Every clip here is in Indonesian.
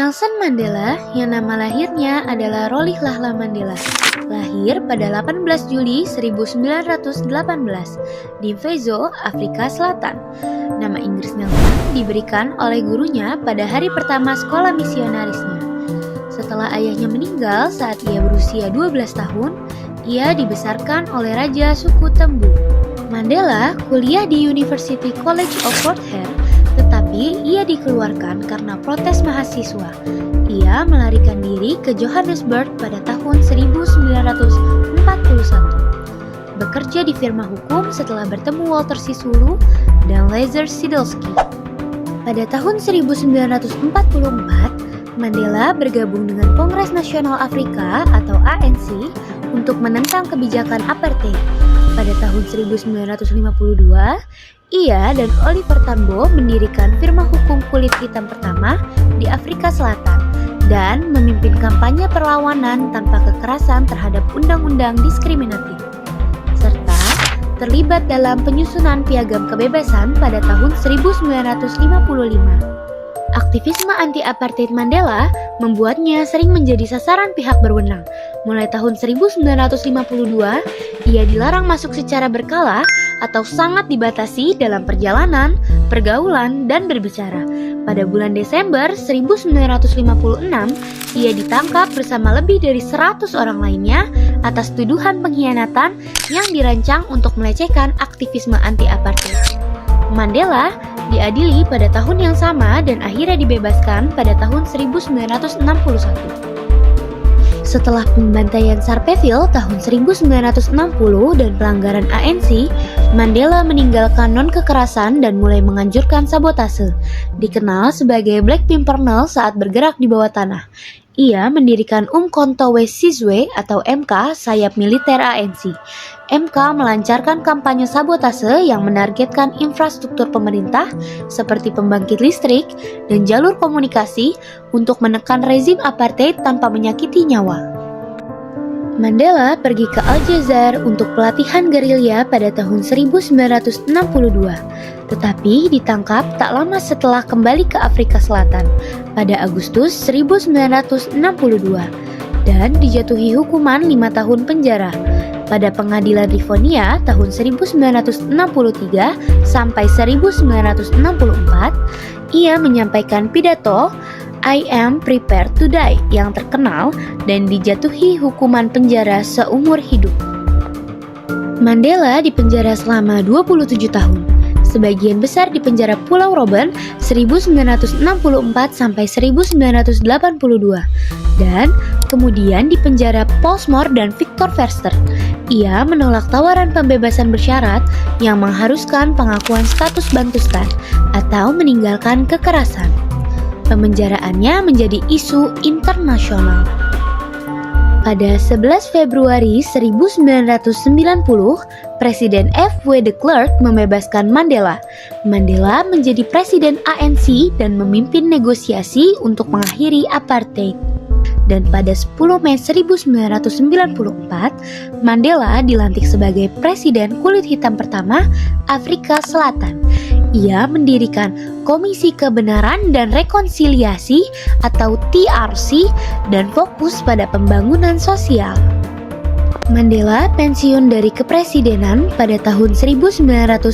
Nelson Mandela, yang nama lahirnya adalah Rolihlahla Mandela, lahir pada 18 Juli 1918 di Vezo, Afrika Selatan. Nama Inggris Nelson diberikan oleh gurunya pada hari pertama sekolah misionarisnya. Setelah ayahnya meninggal saat ia berusia 12 tahun, ia dibesarkan oleh Raja suku Tembu. Mandela kuliah di University College of Fort Hare, tetapi ia dikeluarkan karena protes mahasiswa. Ia melarikan diri ke Johannesburg pada tahun 1941. Bekerja di firma hukum setelah bertemu Walter Sisulu dan Lazar Sidelski. Pada tahun 1944, Mandela bergabung dengan Kongres Nasional Afrika atau ANC untuk menentang kebijakan apartheid. Pada tahun 1952, ia dan Oliver Tambo mendirikan firma hukum kulit hitam pertama di Afrika Selatan dan memimpin kampanye perlawanan tanpa kekerasan terhadap undang-undang diskriminatif, serta terlibat dalam penyusunan Piagam Kebebasan pada tahun 1955. Aktivisme anti-apartheid Mandela membuatnya sering menjadi sasaran pihak berwenang. Mulai tahun 1952, ia dilarang masuk secara berkala atau sangat dibatasi dalam perjalanan, pergaulan, dan berbicara. Pada bulan Desember 1956, ia ditangkap bersama lebih dari 100 orang lainnya atas tuduhan pengkhianatan yang dirancang untuk melecehkan aktivisme anti-apartheid. Mandela diadili pada tahun yang sama dan akhirnya dibebaskan pada tahun 1961. Setelah pembantaian Sharpeville tahun 1960 dan pelanggaran ANC, Mandela meninggalkan non-kekerasan dan mulai menganjurkan sabotase. Dikenal sebagai Black Pimpernel saat bergerak di bawah tanah. Ia mendirikan Umkhonto we Sizwe atau MK, sayap militer ANC. MK melancarkan kampanye sabotase yang menargetkan infrastruktur pemerintah seperti pembangkit listrik dan jalur komunikasi untuk menekan rezim apartheid tanpa menyakiti nyawa. Mandela pergi ke Aljazair untuk pelatihan gerilya pada tahun 1962, tetapi ditangkap tak lama setelah kembali ke Afrika Selatan pada Agustus 1962 dan dijatuhi hukuman 5 tahun penjara. Pada pengadilan Rivonia tahun 1963 sampai 1964, ia menyampaikan pidato I am prepared to die yang terkenal dan dijatuhi hukuman penjara seumur hidup. Mandela dipenjara selama 27 tahun. Sebagian besar di penjara Pulau Robben 1964 sampai 1982 dan kemudian di penjara Pollsmoor dan Victor Verster. Ia menolak tawaran pembebasan bersyarat yang mengharuskan pengakuan status Bantustan atau meninggalkan kekerasan. Pemenjaraannya menjadi isu internasional. Pada 11 Februari 1990, Presiden F.W. de Klerk membebaskan Mandela. Mandela menjadi presiden ANC dan memimpin negosiasi untuk mengakhiri apartheid. Dan pada 10 Mei 1994, Mandela dilantik sebagai presiden kulit hitam pertama Afrika Selatan. Ia mendirikan Komisi Kebenaran dan Rekonsiliasi atau TRC dan fokus pada pembangunan sosial. Mandela pensiun dari kepresidenan pada tahun 1999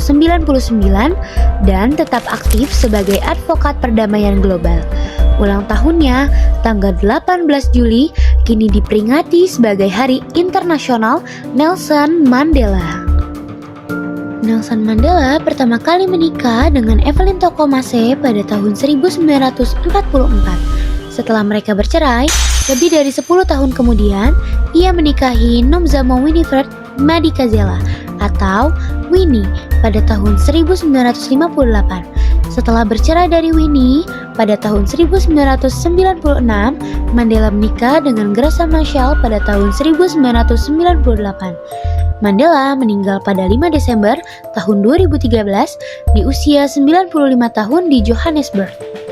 dan tetap aktif sebagai advokat perdamaian global. Ulang tahunnya, tanggal 18 Juli, kini diperingati sebagai Hari Internasional Nelson Mandela. Nelson Mandela pertama kali menikah dengan Evelyn Tokomase pada tahun 1944. Setelah mereka bercerai, lebih dari 10 tahun kemudian, ia menikahi Nomzamo Winifred Madikizela atau Winnie pada tahun 1958. Setelah bercerai dari Winnie, pada tahun 1996, Mandela menikah dengan Graça Machel pada tahun 1998. Mandela meninggal pada 5 Desember tahun 2013 di usia 95 tahun di Johannesburg.